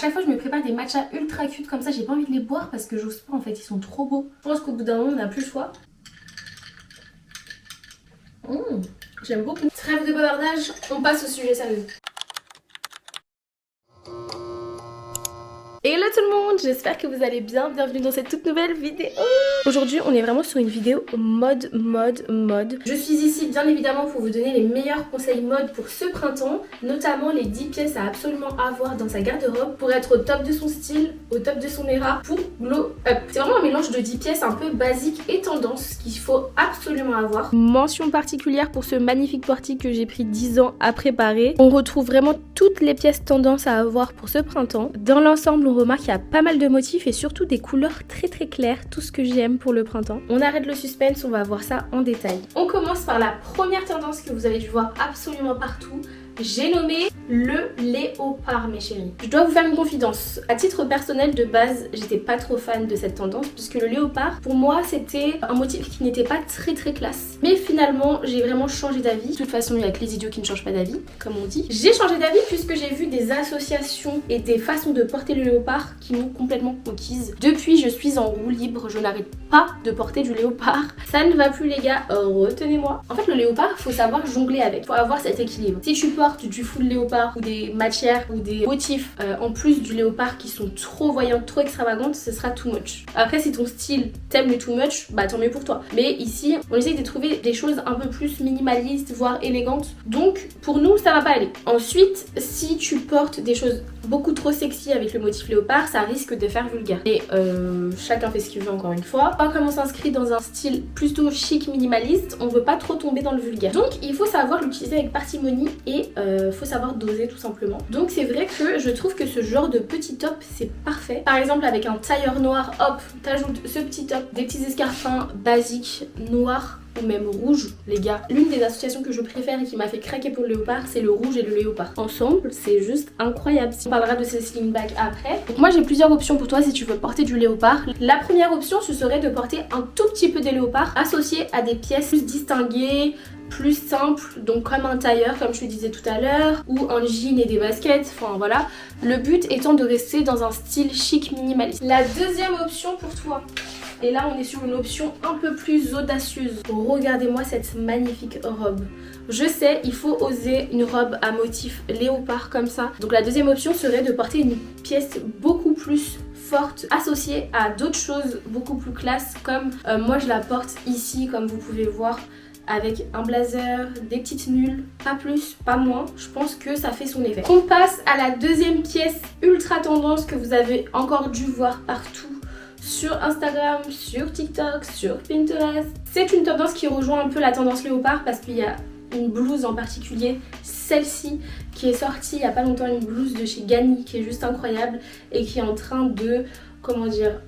Chaque fois je me prépare des matchas ultra cute comme ça, j'ai pas envie de les boire parce que j'ose pas en fait, ils sont trop beaux. Je pense qu'au bout d'un moment on n'a plus le choix. J'aime beaucoup. Trêve de bavardage, on passe au sujet sérieux. Hello tout le monde, j'espère que vous allez bien, bienvenue dans cette toute nouvelle vidéo. Aujourd'hui on est vraiment sur une vidéo mode. Je suis ici bien évidemment pour vous donner les meilleurs conseils mode pour ce printemps, notamment les 10 pièces à absolument avoir dans sa garde-robe pour être au top de son style, au top de son era, pour glow up. C'est vraiment un mélange de 10 pièces un peu basique et tendance qu'il faut absolument avoir. Mention particulière pour ce magnifique portique que j'ai pris 10 ans à préparer. On retrouve vraiment toutes les pièces tendance à avoir pour ce printemps. Dans l'ensemble, on remarque qu'il y a pas mal de motifs et surtout des couleurs très claires, tout ce que j'aime pour le printemps. On arrête le suspense, on va voir ça en détail. On commence par la première tendance que vous avez dû voir absolument partout. J'ai nommé le léopard, mes chéris. Je dois vous faire une confidence. À titre personnel, de base, j'étais pas trop fan de cette tendance puisque le léopard, pour moi, c'était un motif qui n'était pas très classe. Mais finalement, j'ai vraiment changé d'avis. De toute façon, il y a que les idiots qui ne changent pas d'avis, comme on dit. J'ai changé d'avis puisque j'ai vu des associations et des façons de porter le léopard qui m'ont complètement conquise. Depuis, je suis en roue libre. Je n'arrête pas de porter du léopard. Ça ne va plus, les gars. Retenez-moi. En fait, le léopard, faut savoir jongler avec. Faut avoir cet équilibre. Si tu portes du full léopard ou des matières ou des motifs en plus du léopard qui sont trop voyantes, trop extravagantes, ce sera too much. Après, si ton style t'aime le too much, bah tant mieux pour toi. Mais ici, on essaye de trouver des choses un peu plus minimalistes, voire élégantes. Donc, pour nous, ça va pas aller. Ensuite, si tu portes des choses beaucoup trop sexy avec le motif léopard, ça risque de faire vulgaire. Et chacun fait ce qu'il veut encore une fois. Comme on s'inscrit dans un style plutôt chic minimaliste, on veut pas trop tomber dans le vulgaire. Donc il faut savoir l'utiliser avec parcimonie et faut savoir doser tout simplement. Donc c'est vrai que je trouve que ce genre de petit top c'est parfait. Par exemple avec un tailleur noir, hop, t'ajoutes ce petit top, des petits escarpins basiques noirs ou même rouge, les gars. L'une des associations que je préfère et qui m'a fait craquer pour le léopard, c'est le rouge et le léopard. Ensemble, c'est juste incroyable. On parlera de ces sling bags après. Donc moi j'ai plusieurs options pour toi si tu veux porter du léopard. La première option, ce serait de porter un tout petit peu de léopard associé à des pièces plus distinguées, plus simple, donc comme un tailleur comme je te disais tout à l'heure, ou un jean et des baskets, enfin voilà. Le but étant de rester dans un style chic minimaliste. La deuxième option pour toi, et là on est sur une option un peu plus audacieuse. Regardez-moi cette magnifique robe. Je sais, il faut oser une robe à motif léopard comme ça. Donc la deuxième option serait de porter une pièce beaucoup plus forte associée à d'autres choses beaucoup plus classe, comme moi je la porte ici comme vous pouvez voir, avec un blazer, des petites mulles, pas plus, pas moins. Je pense que ça fait son effet. On passe à la deuxième pièce ultra tendance que vous avez encore dû voir partout sur Instagram, sur TikTok, sur Pinterest. C'est une tendance qui rejoint un peu la tendance léopard parce qu'il y a une blouse en particulier, celle-ci qui est sortie il y a pas longtemps, une blouse de chez Ganni qui est juste incroyable et qui est en train de, comment dire,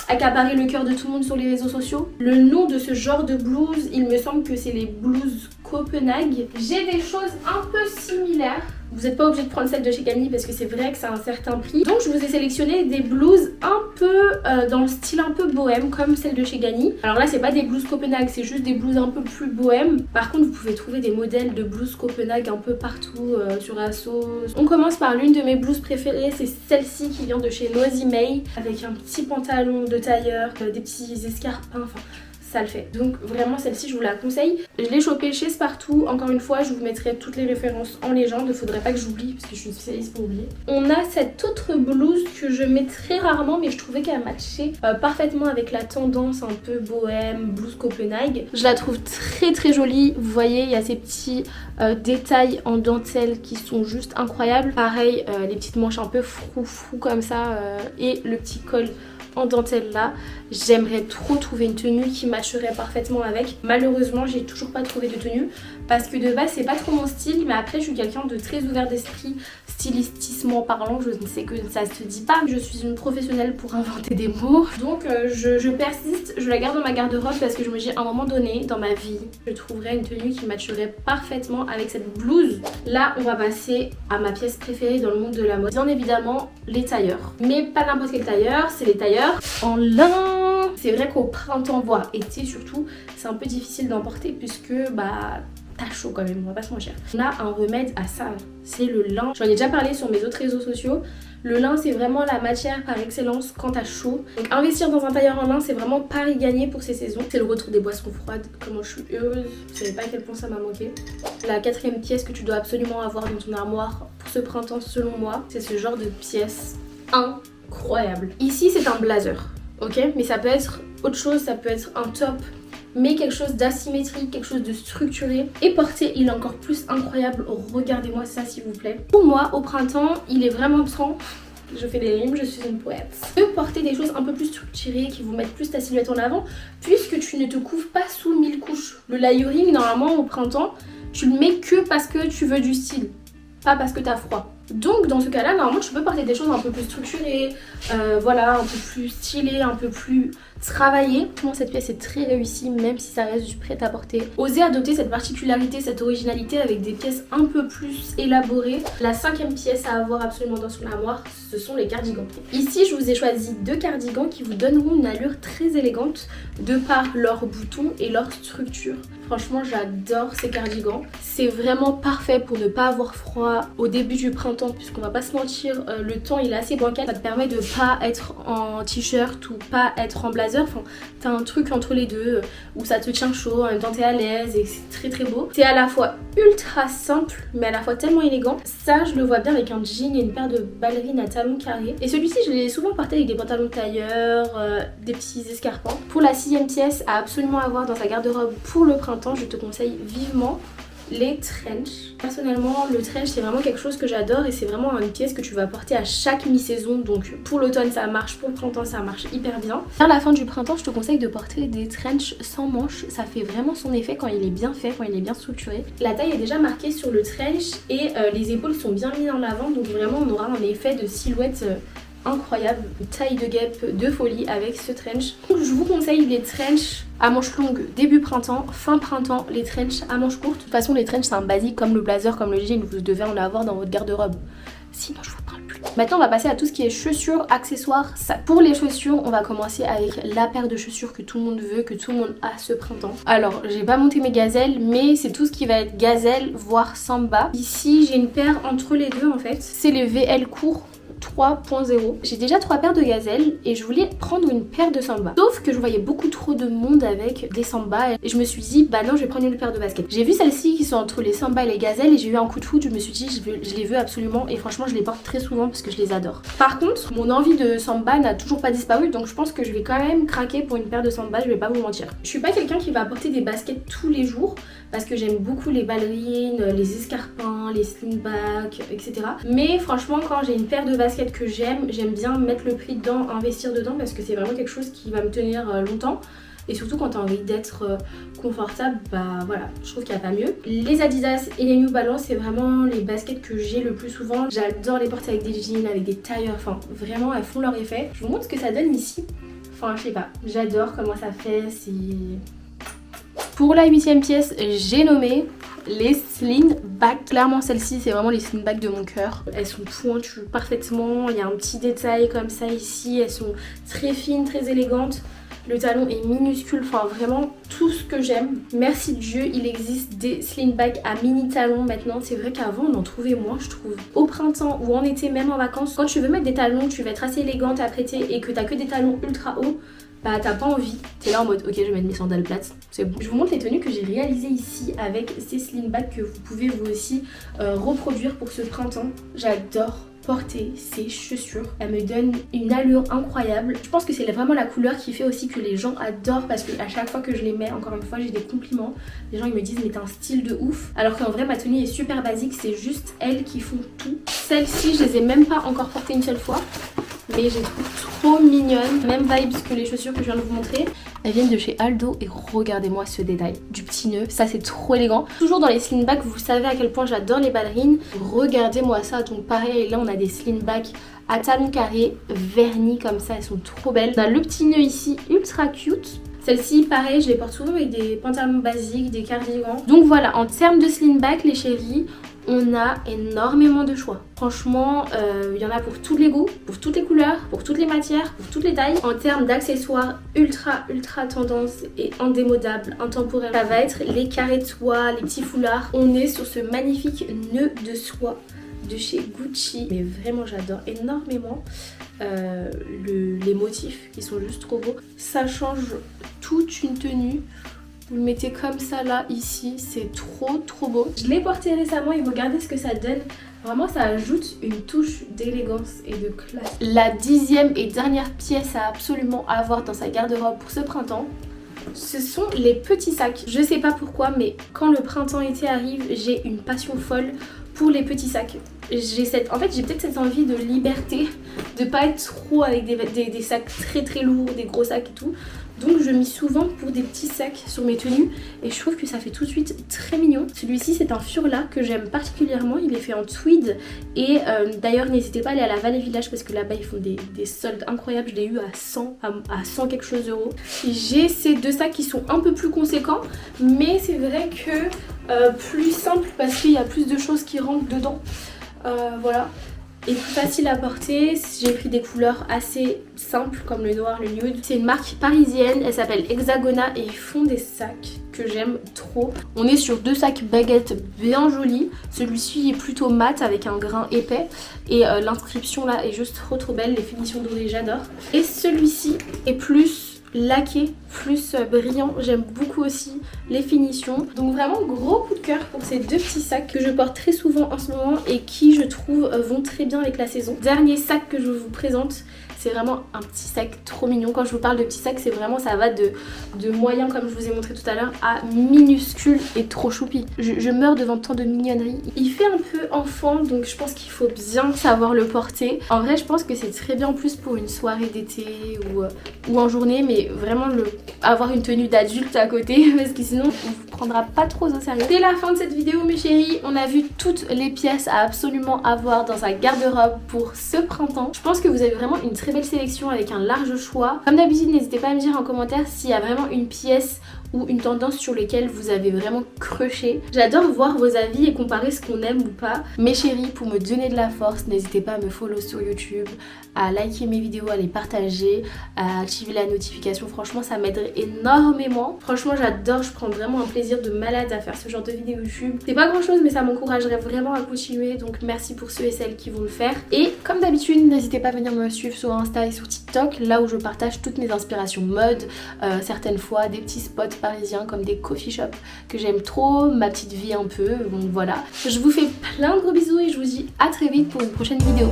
accaparer le cœur de tout le monde sur les réseaux sociaux. Le nom de ce genre de blouse, il me semble que c'est les blouses Copenhague. J'ai des choses un peu similaires. Vous n'êtes pas obligé de prendre celle de chez Ganni parce que c'est vrai que c'est un certain prix. Donc je vous ai sélectionné des blouses un peu dans le style un peu bohème comme celle de chez Ganni. Alors là c'est pas des blouses Copenhague, c'est juste des blouses un peu plus bohème. Par contre vous pouvez trouver des modèles de blouses Copenhague un peu partout sur ASOS. On commence par l'une de mes blouses préférées, c'est celle-ci qui vient de chez Noisy May avec un petit pantalon de tailleur, des petits escarpins, enfin ça le fait. Donc vraiment celle-ci je vous la conseille. Je l'ai chopée chez Spartoo. Encore une fois je vous mettrai toutes les références en légende. Il ne faudrait pas que j'oublie parce que je suis spécialiste pour oublier. On a cette autre blouse que je mets très rarement mais je trouvais qu'elle matchait parfaitement avec la tendance un peu bohème, blouse Copenhague. Je la trouve très jolie. Vous voyez il y a ces petits détails en dentelle qui sont juste incroyables. Pareil les petites manches un peu froufrou comme ça et le petit col en dentelle là. J'aimerais trop trouver une tenue qui matcherait parfaitement avec. Malheureusement j'ai toujours pas trouvé de tenue parce que de base c'est pas trop mon style, mais après je suis quelqu'un de très ouvert d'esprit, stylistiquement parlant, je ne sais que ça se dit pas. Je suis une professionnelle pour inventer des mots. Donc je persiste, je la garde dans ma garde-robe parce que je me dis à un moment donné dans ma vie je trouverais une tenue qui matcherait parfaitement avec cette blouse. Là on va passer à ma pièce préférée dans le monde de la mode. Bien évidemment les tailleurs. Mais pas n'importe quel tailleur, c'est les tailleurs en lin. C'est vrai qu'au printemps, voire été surtout, c'est un peu difficile d'emporter puisque bah t'as chaud quand même, on va pas se mentir. On a un remède à ça, c'est le lin. J'en ai déjà parlé sur mes autres réseaux sociaux. Le lin c'est vraiment la matière par excellence quand t'as chaud. Donc investir dans un tailleur en lin c'est vraiment pari gagné pour ces saisons. C'est le retour des boissons froides, comment je suis heureuse, vous savez pas à quel point ça m'a manqué. La quatrième pièce que tu dois absolument avoir dans ton armoire pour ce printemps selon moi, c'est ce genre de pièce incroyable. Ici c'est un blazer, ok, mais ça peut être autre chose, ça peut être un top, mais quelque chose d'asymétrique, quelque chose de structuré. Et porté, il est encore plus incroyable. Regardez-moi ça s'il vous plaît. Pour moi, au printemps, il est vraiment temps, je fais des rimes, je suis une poète, de porter des choses un peu plus structurées qui vous mettent plus ta silhouette en avant, puisque tu ne te couvres pas sous 1000 couches. Le layering, normalement, au printemps, tu le mets que parce que tu veux du style, pas parce que t'as froid. Donc dans ce cas-là, normalement tu peux porter des choses un peu plus structurées, voilà, un peu plus stylées, un peu plus travaillées. Franchement cette pièce est très réussie, même si ça reste du prêt-à-porter. Osez adopter cette particularité, cette originalité avec des pièces un peu plus élaborées. La cinquième pièce à avoir absolument dans son armoire, ce sont les cardigans. Ici je vous ai choisi 2 cardigans qui vous donneront une allure très élégante de par leurs boutons et leur structure. Franchement j'adore ces cardigans. C'est vraiment parfait pour ne pas avoir froid au début du printemps, puisqu'on va pas se mentir, le temps il est assez bancal. Ça te permet de pas être en t-shirt ou pas être en blazer. Enfin t'as un truc entre les deux où ça te tient chaud, en même temps t'es à l'aise et c'est très très beau. C'est à la fois ultra simple mais à la fois tellement élégant. Ça je le vois bien avec un jean et une paire de ballerines à talons carrés. Et celui-ci je l'ai souvent porté avec des pantalons tailleurs, des petits escarpins. Pour la 6ème pièce à absolument avoir dans sa garde-robe pour le printemps, je te conseille vivement les trench. Personnellement le trench c'est vraiment quelque chose que j'adore et c'est vraiment une pièce que tu vas porter à chaque mi-saison. Donc pour l'automne ça marche, pour le printemps ça marche hyper bien. Vers la fin du printemps je te conseille de porter des trench sans manches. Ça fait vraiment son effet quand il est bien fait, quand il est bien structuré. La taille est déjà marquée sur le trench et les épaules sont bien mises en avant. Donc vraiment on aura un effet de silhouette incroyable, une taille de guêpe de folie avec ce trench. Donc je vous conseille les trench à manches longues début printemps, fin printemps les trench à manches courtes. De toute façon les trench c'est un basique comme le blazer, comme le jean, vous devez en avoir dans votre garde-robe. Sinon je vous parle plus. Maintenant on va passer à tout ce qui est chaussures, accessoires, ça. Pour les chaussures on va commencer avec la paire de chaussures que tout le monde veut, que tout le monde a ce printemps. Alors j'ai pas monté mes gazelles mais c'est tout ce qui va être gazelle voire samba. Ici j'ai une paire entre les deux en fait. C'est les VL courts 3.0. J'ai déjà 3 paires de gazelles et je voulais prendre une paire de samba. Sauf que je voyais beaucoup trop de monde avec des sambas et je me suis dit bah non je vais prendre une paire de baskets. J'ai vu celles-ci qui sont entre les sambas et les gazelles et j'ai eu un coup de foudre, je me suis dit je les veux absolument et franchement je les porte très souvent parce que je les adore. Par contre mon envie de samba n'a toujours pas disparu donc je pense que je vais quand même craquer pour une paire de samba, je vais pas vous mentir. Je suis pas quelqu'un qui va porter des baskets tous les jours parce que j'aime beaucoup les ballerines, les escarpins, les slingbacks, etc. Mais franchement quand j'ai une paire de baskets que j'aime bien mettre le prix dedans, investir dedans parce que c'est vraiment quelque chose qui va me tenir longtemps. Et surtout quand t'as envie d'être confortable, bah voilà, je trouve qu'il n'y a pas mieux. Les Adidas et les New Balance, c'est vraiment les baskets que j'ai le plus souvent. J'adore les porter avec des jeans, avec des tailleurs, enfin vraiment elles font leur effet. Je vous montre ce que ça donne ici. Enfin je sais pas, j'adore comment ça fait, c'est... Pour la 8ème pièce, j'ai nommé les slingbacks. Clairement celles-ci c'est vraiment les slingbacks de mon cœur. Elles sont pointues parfaitement, il y a un petit détail comme ça ici, elles sont très fines, très élégantes. Le talon est minuscule, enfin vraiment tout ce que j'aime. Merci Dieu, il existe des slingbacks à mini talons maintenant. C'est vrai qu'avant on en trouvait moins je trouve. Au printemps ou en été, même en vacances, quand tu veux mettre des talons, tu vas être assez élégante à prêter et que t'as que des talons ultra hauts, bah t'as pas envie, t'es là en mode ok je vais mettre mes sandales plates, c'est bon. Je vous montre les tenues que j'ai réalisées ici avec ces slingbacks que vous pouvez vous aussi reproduire pour ce printemps. J'adore porter ces chaussures, elles me donnent une allure incroyable. Je pense que c'est vraiment la couleur qui fait aussi que les gens adorent parce que à chaque fois que je les mets, encore une fois j'ai des compliments. Les gens ils me disent mais t'as un style de ouf, alors qu'en vrai ma tenue est super basique, c'est juste elles qui font tout. Celles-ci je les ai même pas encore portées une seule fois, mais je les trouve trop mignonnes. Même vibes que les chaussures que je viens de vous montrer. Elles viennent de chez Aldo et regardez-moi ce détail du petit nœud, ça c'est trop élégant. Toujours dans les slingbacks, vous savez à quel point j'adore les ballerines. Regardez-moi ça, donc pareil, là on a des slingbacks à talons carrés, vernis comme ça, elles sont trop belles. On a le petit nœud ici, ultra cute. Celle-ci, pareil, je les porte souvent avec des pantalons basiques, des cardigans. Donc voilà, en termes de slingback, les chéris, on a énormément de choix. Franchement, il y en a pour tous les goûts, pour toutes les couleurs, pour toutes les matières, pour toutes les tailles. En termes d'accessoires ultra tendance et indémodable, intemporel, ça va être les carrés de soie, les petits foulards. On est sur ce magnifique nœud de soie de chez Gucci. Mais vraiment j'adore énormément les motifs qui sont juste trop beaux. Ça change toute une tenue. Vous le mettez comme ça là, ici, c'est trop beau. Je l'ai porté récemment et regardez ce que ça donne. Vraiment ça ajoute une touche d'élégance et de classe. La 10e et dernière pièce à absolument avoir dans sa garde-robe pour ce printemps, ce sont les petits sacs. Je sais pas pourquoi, mais quand le printemps-été arrive, j'ai une passion folle pour les petits sacs. En fait j'ai peut-être cette envie de liberté, de pas être trop avec des sacs très lourds, des gros sacs et tout. Donc je mise souvent pour des petits sacs sur mes tenues et je trouve que ça fait tout de suite très mignon. Celui-ci c'est un Furla que j'aime particulièrement, il est fait en tweed et d'ailleurs n'hésitez pas à aller à la Vallée Village parce que là-bas ils font des soldes incroyables. Je l'ai eu à 100 quelque chose euros. J'ai ces deux sacs qui sont un peu plus conséquents mais c'est vrai que plus simple parce qu'il y a plus de choses qui rentrent dedans. Voilà. Et plus facile à porter, j'ai pris des couleurs assez simples comme le noir, le nude. C'est une marque parisienne, elle s'appelle Hexagona et ils font des sacs que j'aime trop. On est sur deux sacs baguettes bien jolis. Celui-ci est plutôt mat avec un grain épais et l'inscription là est juste trop belle, les finitions dorées j'adore. Et celui-ci est plus laqué, plus brillant, j'aime beaucoup aussi les finitions. Donc vraiment gros coup de cœur pour ces deux petits sacs que je porte très souvent en ce moment et qui je trouve vont très bien avec la saison. Dernier sac que je vous présente, c'est vraiment un petit sac trop mignon. Quand je vous parle de petit sac, c'est vraiment ça va de moyen comme je vous ai montré tout à l'heure à minuscule et trop choupi. Je meurs devant tant de mignonneries. Il fait un peu enfant donc je pense qu'il faut bien savoir le porter. En vrai je pense que c'est très bien en plus pour une soirée d'été ou en journée, mais vraiment avoir une tenue d'adulte à côté parce que sinon on vous prendra pas trop au sérieux. C'est la fin de cette vidéo mes chéris, on a vu toutes les pièces à absolument avoir dans sa garde-robe pour ce printemps. Je pense que vous avez vraiment une très belle sélection avec un large choix. Comme d'habitude n'hésitez pas à me dire en commentaire s'il y a vraiment une pièce ou une tendance sur lesquelles vous avez vraiment crushé. J'adore voir vos avis et comparer ce qu'on aime ou pas. Mes chéris, pour me donner de la force, n'hésitez pas à me follow sur YouTube, à liker mes vidéos, à les partager, à activer la notification. Franchement ça m'aiderait énormément. Franchement j'adore, je prends vraiment un plaisir de malade à faire ce genre de vidéo YouTube. C'est pas grand chose mais ça m'encouragerait vraiment à continuer, donc merci pour ceux et celles qui vont le faire. Et comme d'habitude n'hésitez pas à venir me suivre sur Insta et sur TikTok, là où je partage toutes mes inspirations mode, certaines fois des petits spots parisiens comme des coffee shops que j'aime trop, ma petite vie un peu, donc voilà. Je vous fais plein de gros bisous et je vous dis à très vite pour une prochaine vidéo.